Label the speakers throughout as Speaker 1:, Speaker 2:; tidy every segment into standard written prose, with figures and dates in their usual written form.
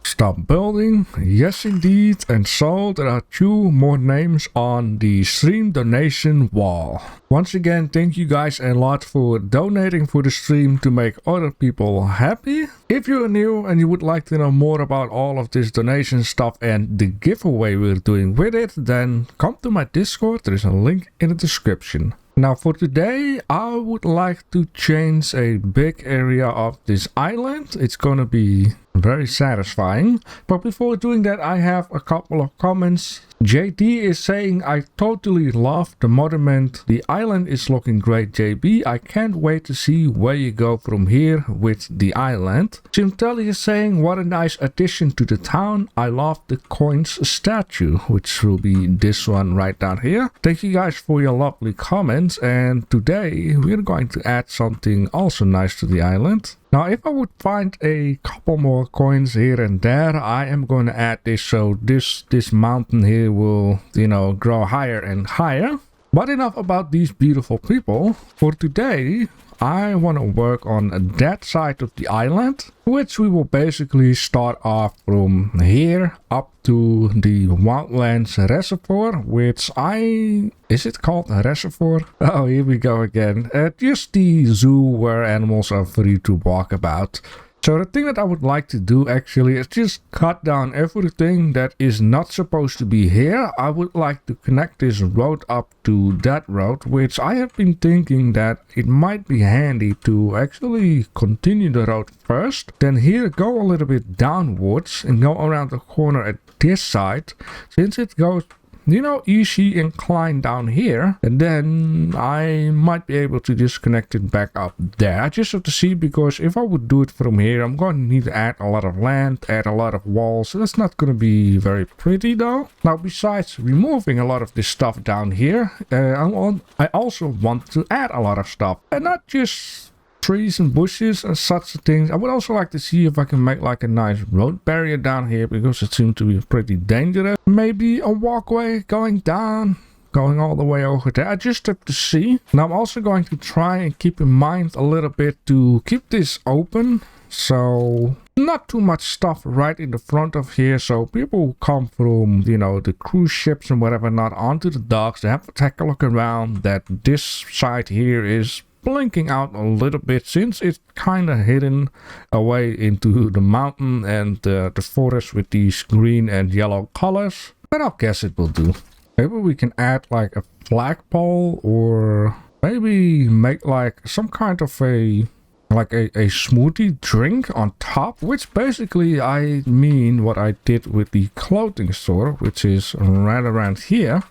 Speaker 1: Stop building. Yes, indeed. And so there are 2 more names on the stream donation wall. Once again, thank you guys a lot for donating for the stream to make other people happy. If you're new and you would like to know more about all of this donation stuff and the giveaway we're doing with it, then come to my Discord. There is a link in the description. Now for today, I would like to change a big area of this island. It's gonna be very satisfying. But before doing that, I have a couple of comments. JD is saying, I totally love the monument. The island is looking great, JB. I can't wait to see where you go from here with the island. Chimtelli is saying, what a nice addition to the town. I love the coins statue, which will be this one right down here. Thank you guys for your lovely comments. And today we're going to add something also nice to the island. Now, if I would find a couple more coins here and there, I am going to add this so this mountain here will, you know, grow higher and higher. But enough about these beautiful people. For today, I want to work on that side of the island, which we will basically start off from here up to the Ylands reservoir, which is it called a reservoir? Oh, here we go again. Just the zoo where animals are free to walk about. So the thing that I would like to do actually is just cut down everything that is not supposed to be here. I would like to connect this road up to that road, which I have been thinking that it might be handy to actually continue the road first. Then here go a little bit downwards and go around the corner at this side. Since it goes, you know, easy incline down here, and then I might be able to just connect it back up there. I just have to see, because if I would do it from here, I'm going to need to add a lot of land, add a lot of walls, so that's not going to be very pretty though. Now, besides removing a lot of this stuff down here, I also want to add a lot of stuff, and not just trees and bushes and such things. I would also like to see if I can make like a nice road barrier down here, because it seems to be pretty dangerous. Maybe a walkway going down, going all the way over there. I just have to see. Now I'm also going to try and keep in mind a little bit to keep this open, so not too much stuff right in the front of here, so people who come from, you know, the cruise ships and whatever not onto the docks, they have to take a look around that this side here is blinking out a little bit, since it's kind of hidden away into the mountain and the forest with these green and yellow colors. But I guess it will do. Maybe we can add like a flagpole, or maybe make like some kind of a smoothie drink on top, which basically I mean what I did with the clothing store, which is right around here.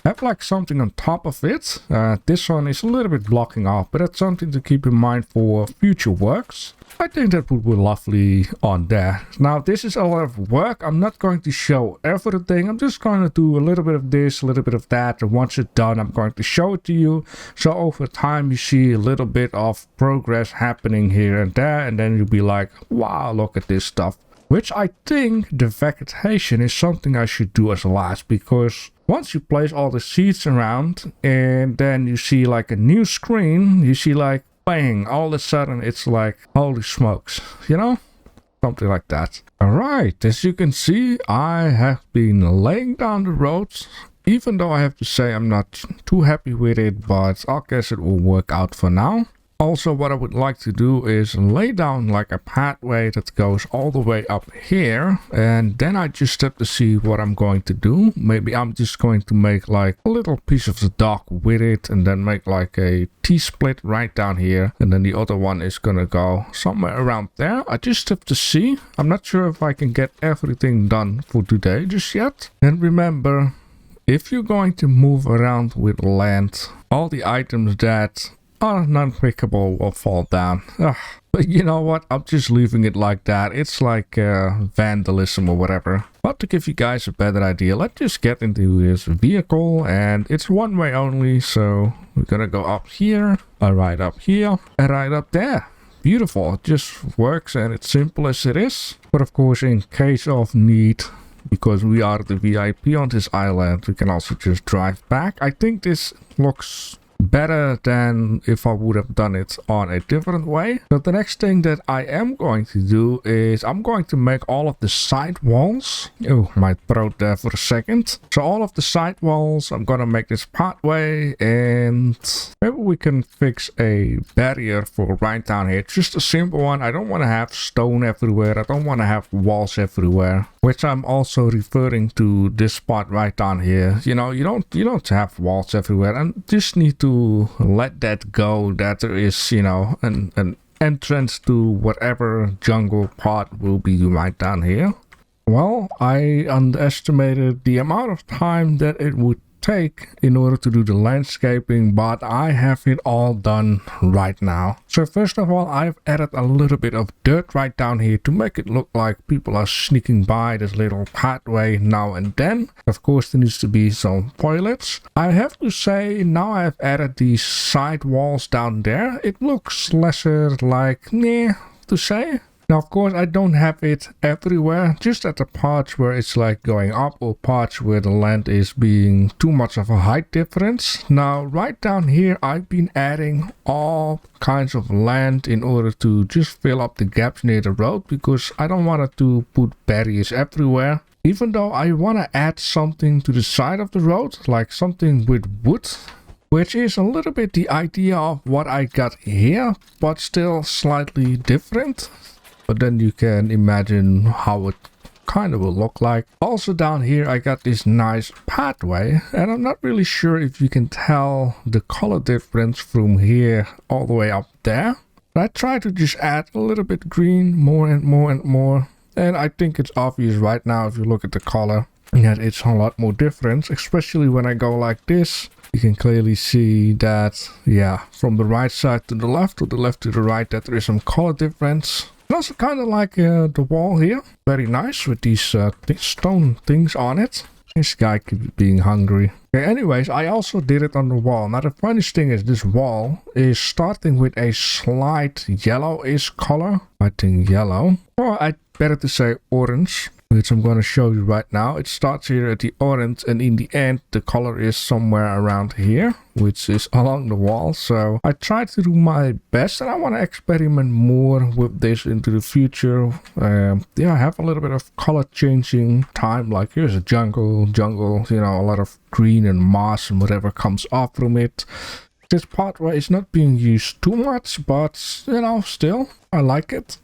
Speaker 1: Have like something on top of it. This one is a little bit blocking off, but that's something to keep in mind for future works. I think that would be lovely on there. Now, this is a lot of work. I'm not going to show everything. I'm just going to do a little bit of this, a little bit of that, and once it's done, I'm going to show it to you. So over time, you see a little bit of progress happening here and there, and then you'll be like, wow, look at this stuff. Which I think the vegetation is something I should do as last, because once you place all the seeds around and then you see like a new screen, you see like bang, all of a sudden it's like holy smokes, you know, something like that. All right, as you can see, I have been laying down the roads, even though I have to say I'm not too happy with it, but I guess it will work out for now. Also, what I would like to do is lay down like a pathway that goes all the way up here, and then I just have to see what I'm going to do. Maybe I'm just going to make like a little piece of the dock with it, and then make like a T-split right down here, and then the other one is gonna go somewhere around there. I just have to see. I'm not sure if I can get everything done for today just yet. And remember, if you're going to move around with land, all the items that are non-pickable will fall down. But you know what? I'm just leaving it like that. It's like vandalism or whatever. But to give you guys a better idea, let's just get into this vehicle, and it's one way only, so we're gonna go up here, right up here, and right up there. Beautiful. It just works, and it's simple as it is. But of course, in case of need, because we are the VIP on this island, we can also just drive back. I think this looks better than if I would have done it on a different way. So the next thing that I am going to do is I'm going to make all of the side walls. Oh, my throat there for a second. So all of the side walls, I'm gonna make this pathway, and maybe we can fix a barrier for right down here. Just a simple one. I don't want to have stone everywhere. I don't want to have walls everywhere, which I'm also referring to this spot right down here. You know, you don't have walls everywhere, and just need to let that go, that there is, you know, an entrance to whatever jungle part will be right down here. Well, I underestimated the amount of time that it would take in order to do the landscaping, but I have it all done right now. So first of all, I've added a little bit of dirt right down here to make it look like people are sneaking by this little pathway now and then. Of course, there needs to be some toilets. I have to say, now I've added these side walls down there, it looks lesser like, to say. Now, of course, I don't have it everywhere, just at the parts where it's like going up or parts where the land is being too much of a height difference. Now, right down here, I've been adding all kinds of land in order to just fill up the gaps near the road, because I don't want to put barriers everywhere. Even though I want to add something to the side of the road, like something with wood, which is a little bit the idea of what I got here, but still slightly different. But then you can imagine how it kind of will look like. Also down here I got this nice pathway, and I'm not really sure if you can tell the color difference from here all the way up there. But I try to just add a little bit green, more and more and more. And I think it's obvious right now if you look at the color that it's a lot more different, especially when I go like this. You can clearly see that, yeah, from the right side to the left, or the left to the right, that there is some color difference. And also kind of like the wall here. Very nice with these stone things on it. This guy keeps being hungry. Okay, anyways, I also did it on the wall. Now the funniest thing is this wall is starting with a slight yellowish color. I think yellow. Or I better to say orange, which I'm going to show you right now. It starts here at the orange, and in the end the color is somewhere around here, which is along the wall. So I try to do my best, and I want to experiment more with this into the future. Yeah, I have a little bit of color changing time, like here's a jungle, you know, a lot of green and moss and whatever comes off from it. This part where it's not being used too much, but you know, still I like it.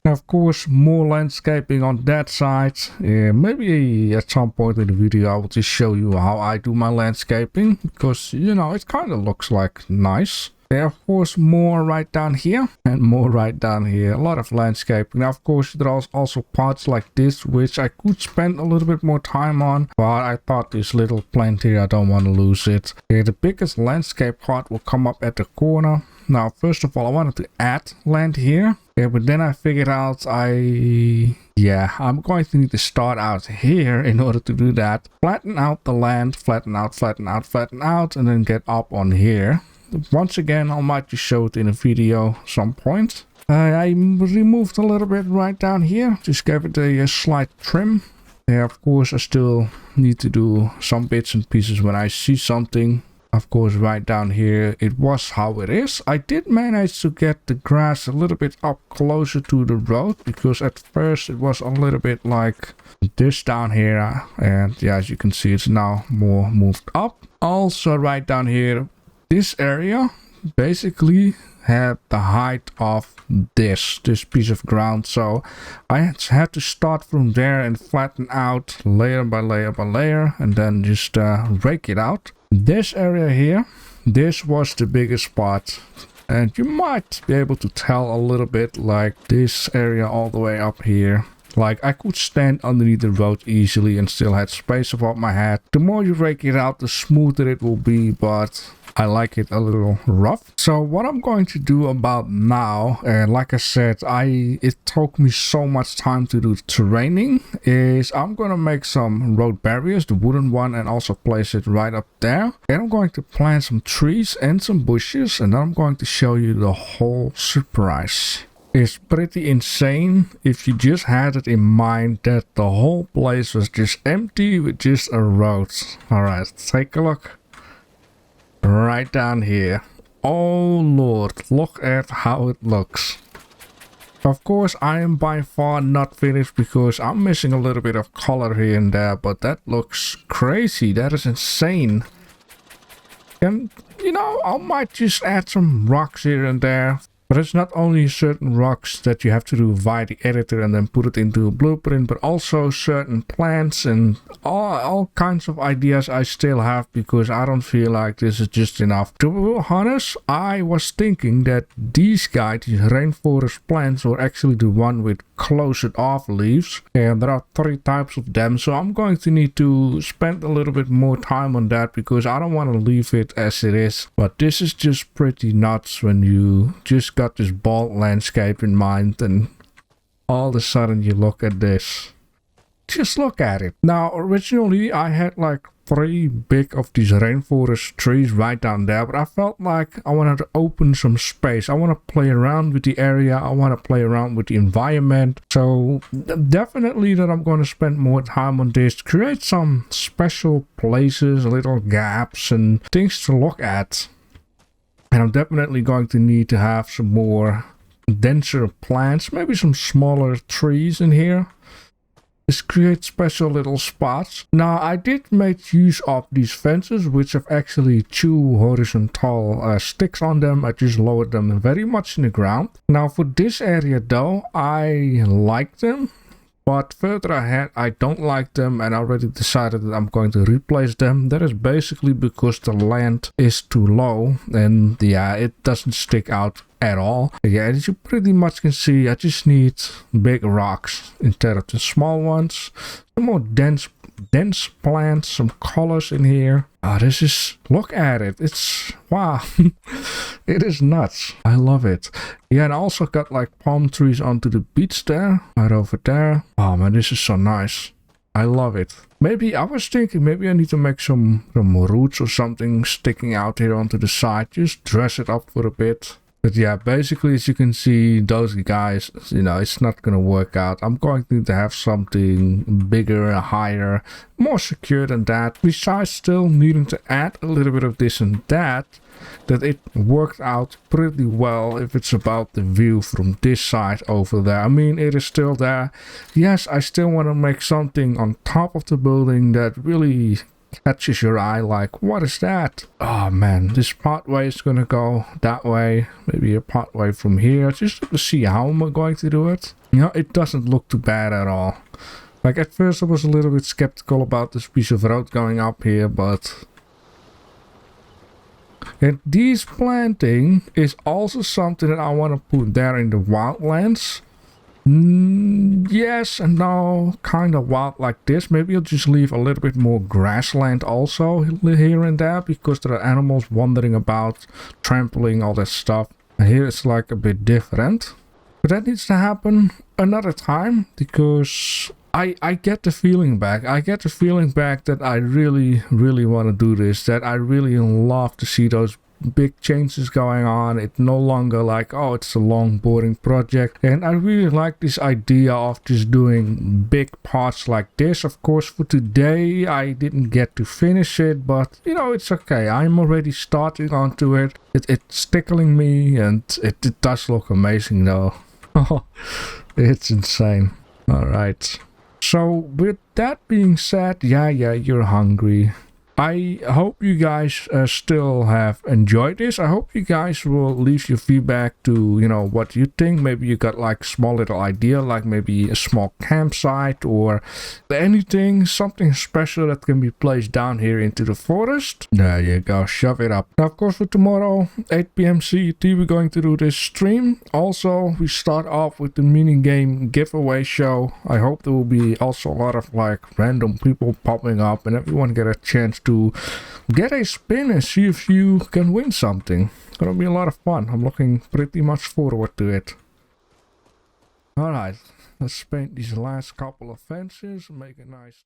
Speaker 1: Of course, more landscaping on that side. Maybe at some point in the video I will just show you how I do my landscaping, because you know, it kind of looks like nice. Of course, more right down here and more right down here. A lot of landscaping. Now, of course, there are also parts like this which I could spend a little bit more time on, but I thought this little plant here, I don't want to lose it. The biggest landscape part will come up at the corner. Now, first of all, I wanted to add land here. But then I figured out I'm going to need to start out here in order to do that. Flatten out the land, flatten out, and then get up on here. Once again, I might just show it in a video some point. I removed a little bit right down here, just gave it a slight trim. Of course, I still need to do some bits and pieces when I see something. Of course, right down here, it was how it is. I did manage to get the grass a little bit up closer to the road, because at first it was a little bit like this down here. And yeah, as you can see, it's now more moved up. Also, right down here, this area basically had the height of this piece of ground. So I had to start from there and flatten out layer by layer by layer, and then just rake it out. This area here, this was the biggest part, and you might be able to tell a little bit like this area all the way up here. Like I could stand underneath the road easily and still had space above my head. The more you rake it out, the smoother it will be, but I like it a little rough. So what I'm going to do about now, and like I said, it took me so much time to do the terraining, is I'm going to make some road barriers, the wooden one, and also place it right up there. And I'm going to plant some trees and some bushes, and then I'm going to show you the whole surprise. It's pretty insane if you just had it in mind that the whole place was just empty with just a road. Alright, take a look. right down here. Oh lord, look at how it looks. Of course, I am by far not finished because I'm missing a little bit of color here and there, but that looks crazy. That is insane. And, you know, I might just add some rocks here and there. But it's not only certain rocks that you have to do via the editor and then put it into a blueprint, but also certain plants and all kinds of ideas I still have because I don't feel like this is just enough. To be honest, I was thinking that these guys, these rainforest plants, were actually the one with closed off leaves. And there are 3 types of them, so I'm going to need to spend a little bit more time on that because I don't want to leave it as it is. But this is just pretty nuts when you just got this bald landscape in mind and all of a sudden you look at this. Just look at it. Now originally I had like 3 big of these rainforest trees right down there, but I felt like I wanted to open some space. I want to play around with the area. I want to play around with the environment. So definitely that I'm going to spend more time on this, create some special places, little gaps and things to look at. And I'm definitely going to need to have some more denser plants, maybe some smaller trees in here. Just create special little spots. Now I did make use of these fences, which have actually 2 horizontal sticks on them. I just lowered them very much in the ground. Now for this area though, I like them. But further ahead, I don't like them and I already decided that I'm going to replace them. That is basically because the land is too low and yeah, it doesn't stick out at all. Yeah, as you pretty much can see, I just need big rocks instead of the small ones. Some more dense plants, some colors in here. This is, look at it. It's, wow. It is nuts. I love it. Yeah, and I also got like palm trees onto the beach there, right over there. Oh man, this is so nice. I love it. Maybe I was thinking maybe I need to make some roots or something sticking out here onto the side. Just dress it up for a bit. But yeah, basically as you can see, those guys, you know, it's not gonna work out. I'm going to need to have something bigger, higher, more secure than that. Besides still needing to add a little bit of this and that it worked out pretty well if it's about the view from this side over there. I mean, it is still there. Yes, I still want to make something on top of the building that really catches your eye, like what is that? Oh man, this pathway is gonna go that way, maybe a pathway from here, just to see how am I going to do it. You know, it doesn't look too bad at all. Like at first I was a little bit skeptical about this piece of road going up here, but and this planting is also something that I want to put there in the wildlands. Yes and no, kind of wild like this. Maybe I'll just leave a little bit more grassland also here and there because there are animals wandering about, trampling all that stuff. Here it's like a bit different. But that needs to happen another time because I get the feeling back. I get the feeling back that I really want to do this, that I really love to see those big changes going on. It's no longer like, oh, it's a long boring project. And I really like this idea of just doing big parts like this. Of course, for today I didn't get to finish it, but you know, it's okay. I'm already starting onto it. It's tickling me and it does look amazing though. It's insane. All right, so with that being said, yeah, you're hungry. I hope you guys still have enjoyed this. I hope you guys will leave your feedback to, you know, what you think. Maybe you got like small little idea, like maybe a small campsite or anything, something special that can be placed down here into the forest. There you go, shove it up. Now, of course, for tomorrow, 8 p.m. CET, we're going to do this stream. Also, we start off with the mini game giveaway show. I hope there will be also a lot of like random people popping up and everyone get a chance to get a spin and see if you can win something. It's gonna be a lot of fun. I'm looking pretty much forward to it. Alright, let's paint these last couple of fences and make it nice.